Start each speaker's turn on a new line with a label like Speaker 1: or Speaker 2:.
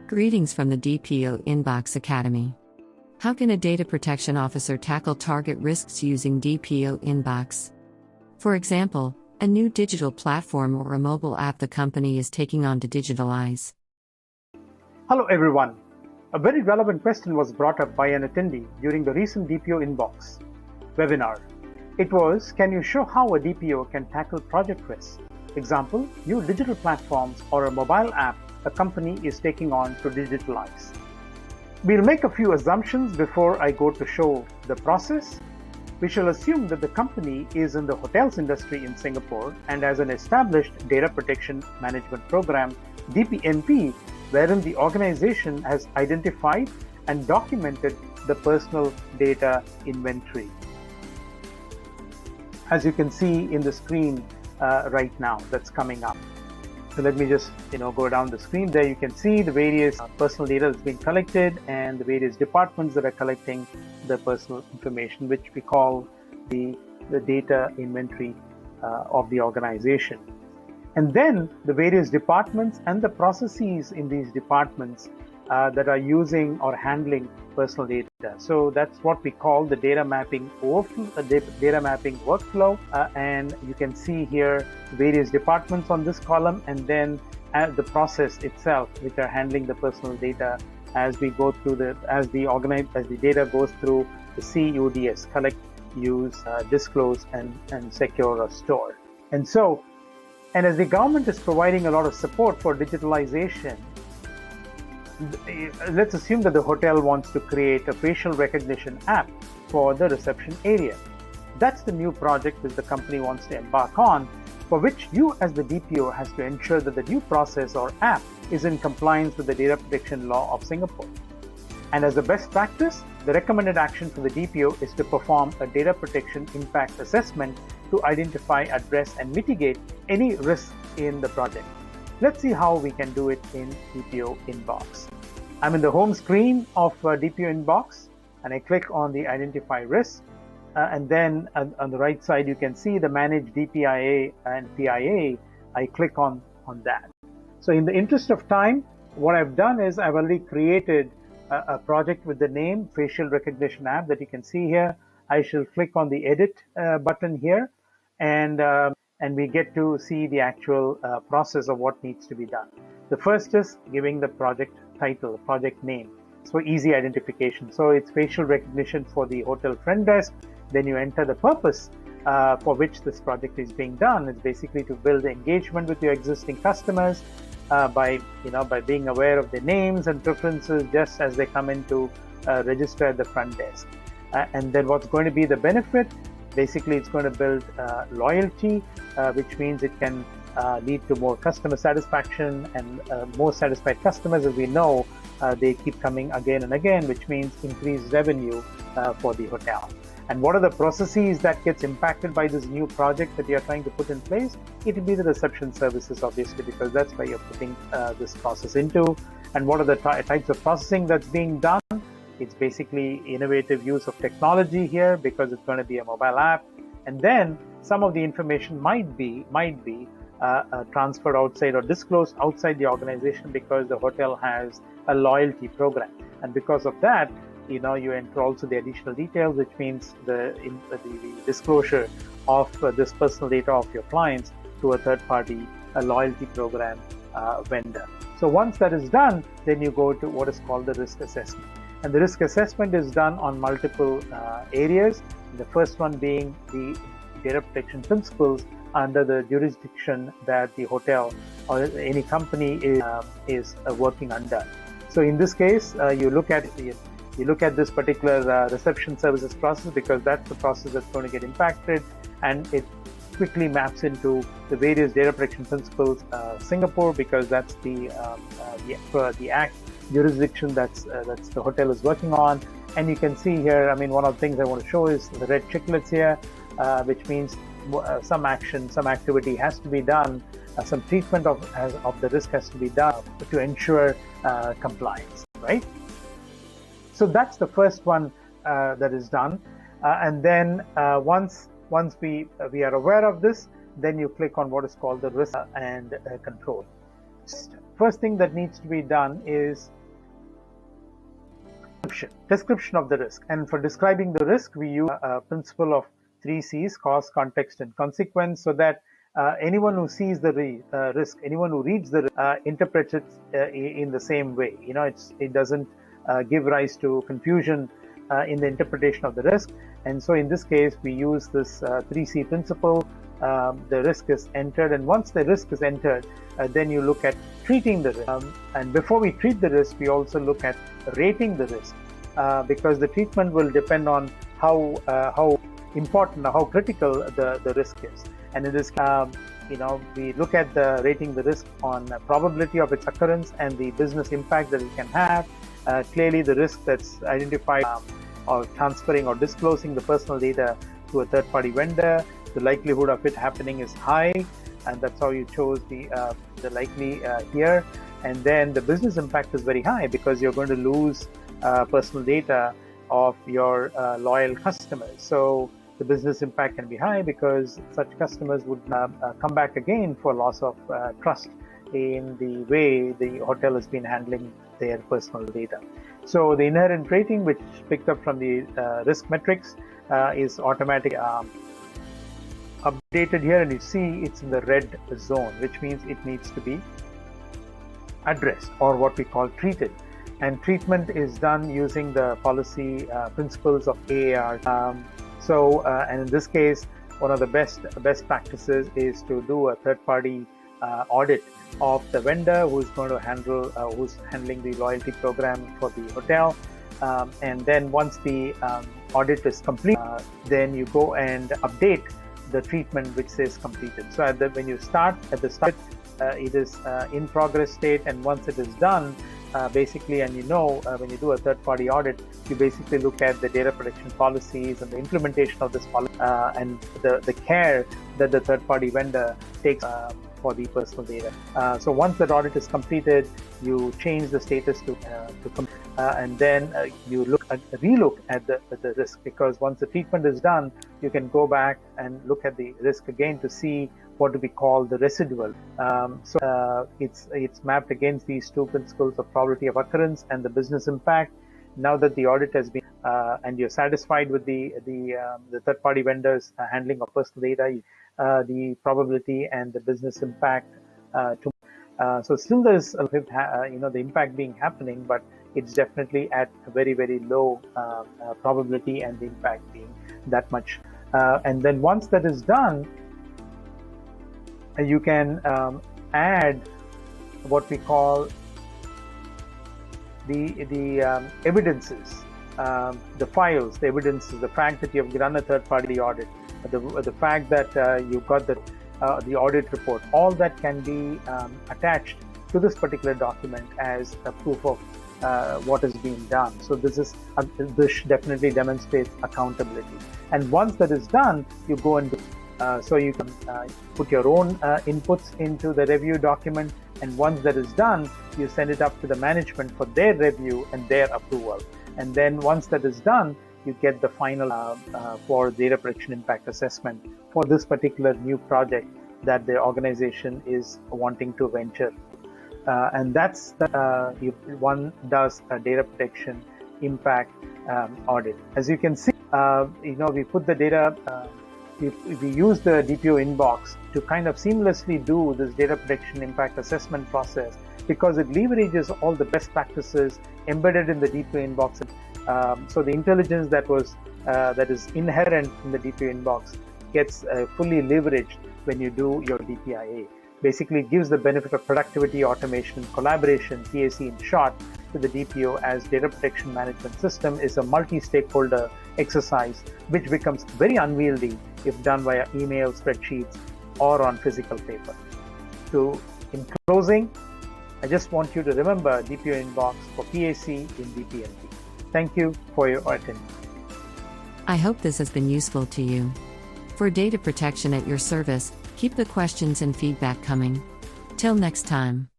Speaker 1: Greetings from the DPOinBOX Academy. How can a data protection officer tackle target risks using DPOinBOX? For example, a new digital platform or a mobile app the company is taking on to digitalize.
Speaker 2: Hello everyone. A very relevant question was brought up by an attendee during the recent DPOinBOX webinar. It was, can you show how a DPO can tackle project risks? Example, new digital platforms or a mobile app a company is taking on to digitalize. We'll make a few assumptions before I go to show the process. We shall assume that the company is in the hotels industry in Singapore and has an established data protection management program, DPMP, wherein the organization has identified and documented the personal data inventory. As you can see in the screen right now that's coming up. So let me just go down the screen. There you can see the various personal data that's being collected and the various departments that are collecting the personal information, which we call the data inventory of the organization. And then the various departments and the processes in these departments that are using or handling personal data. So that's what we call the data mapping workflow. And you can see here various departments on this column, and then the process itself, which are handling the personal data as we go through as the data goes through the CUDS: collect, use, disclose, and secure or store. And as the government is providing a lot of support for digitalization, let's assume that the hotel wants to create a facial recognition app for the reception area. That's the new project that the company wants to embark on, for which you as the DPO has to ensure that the new process or app is in compliance with the data protection law of Singapore. And as a best practice, the recommended action for the DPO is to perform a data protection impact assessment to identify, address, and mitigate any risks in the project. Let's see how we can do it in DPOinBOX. I'm in the home screen of DPOinBOX, and I click on the Identify Risk. And then on the right side, you can see the Manage DPIA and PIA. I click on that. So in the interest of time, what I've done is I've already created a project with the name Facial Recognition App that you can see here. I shall click on the Edit button here, and we get to see the actual process of what needs to be done. The first is giving the project title, project name. So easy identification. So it's facial recognition for the hotel front desk. Then you enter the purpose for which this project is being done. It's basically to build engagement with your existing customers by being aware of their names and preferences just as they come in to register at the front desk. And then what's going to be the benefit? Basically, it's going to build loyalty, which means it can lead to more customer satisfaction, and more satisfied customers, as we know, they keep coming again and again, which means increased revenue for the hotel. And what are the processes that gets impacted by this new project that you're trying to put in place? It will be the reception services, obviously, because that's where you're putting this process into. And what are the types of processing that's being done? It's basically innovative use of technology here, because it's going to be a mobile app. And then some of the information might be transferred outside or disclosed outside the organization, because the hotel has a loyalty program. And because of that, you enter also the additional details, which means the disclosure of this personal data of your clients to a third party, a loyalty program vendor. So once that is done, then you go to what is called the risk assessment. And the risk assessment is done on multiple areas. The first one being the data protection principles under the jurisdiction that the hotel or any company is working under. So in this case, you look at this particular reception services process, because that's the process that's going to get impacted, and it quickly maps into the various data protection principles Singapore, because that's the act jurisdiction that's the hotel is working on. And you can see here, one of the things I want to show is the red chiclets here, which means some action, some activity has to be done, some treatment of the risk has to be done to ensure compliance, right? So that's the first one that is done. And then once we are aware of this, then you click on what is called the risk and control. First thing that needs to be done is description of the risk. And for describing the risk, we use a principle of 3 C's: cause, context, and consequence, so that anyone who sees the risk, anyone who reads the risk, interprets it in the same way. It doesn't give rise to confusion in the interpretation of the risk. And so in this case, we use this 3C principle. The risk is entered, and once the risk is entered, then you look at treating the risk. And before we treat the risk, we also look at rating the risk, because the treatment will depend on how important or how critical the risk is. And in this, we look at the rating the risk on probability of its occurrence and the business impact that it can have. Clearly, the risk that's identified or transferring or disclosing the personal data to a third-party vendor, the likelihood of it happening is high, and that's how you chose the likely here. And then the business impact is very high, because you're going to lose personal data of your loyal customers. So the business impact can be high, because such customers would come back again for loss of trust in the way the hotel has been handling their personal data. So the inherent rating, which is picked up from the risk metrics, is automatically updated here, and you see it's in the red zone, which means it needs to be addressed, or what we call treated. And treatment is done using the policy principles of AAR. And in this case, one of the best practices is to do a third-party audit of the vendor who's handling the loyalty program for the hotel. And then once the audit is complete, then you go and update the treatment which says completed. So when you start at the start, it is in progress state, and once it is done, basically, and when you do a third-party audit, you basically look at the data protection policies and the implementation of this policy, and the care that the third-party vendor takes for the personal data. So once that audit is completed, you change the status to and then you relook at the risk, because once the treatment is done, you can go back and look at the risk again to see what we call the residual. It's mapped against these two principles of probability of occurrence and the business impact. Now that the audit has been and you're satisfied with the third-party vendors handling of personal data, the probability and the business impact. So still there's the impact being happening, but it's definitely at a very, very low probability, and the impact being that much. And then once that is done, you can add what we call the evidences, the files, the evidences, the fact that you have done a third-party audit, the fact that you got the audit report. All that can be attached to this particular document as a proof of what is being done. So this definitely demonstrates accountability. And once that is done, you go and so you can put your own inputs into the review document, and once that is done, you send it up to the management for their review and their approval. And then once that is done, you get the final for data protection impact assessment for this particular new project that the organization is wanting to venture. And that's one does a data protection impact audit. As you can see, we put the data. We use the DPOinBOX to kind of seamlessly do this data protection impact assessment process, because it leverages all the best practices embedded in the DPOinBOX. So the intelligence that is inherent in the DPOinBOX gets fully leveraged when you do your DPIA. Basically, it gives the benefit of productivity, automation, collaboration, PAC in short, to the DPO, as data protection management system is a multi-stakeholder exercise which becomes very unwieldy if done via email, spreadsheets, or on physical paper. So in closing, I just want you to remember DPOinBOX for PAC in DPNP. Thank you for your attention.
Speaker 1: I hope this has been useful to you. For data protection at your service, keep the questions and feedback coming. Till next time.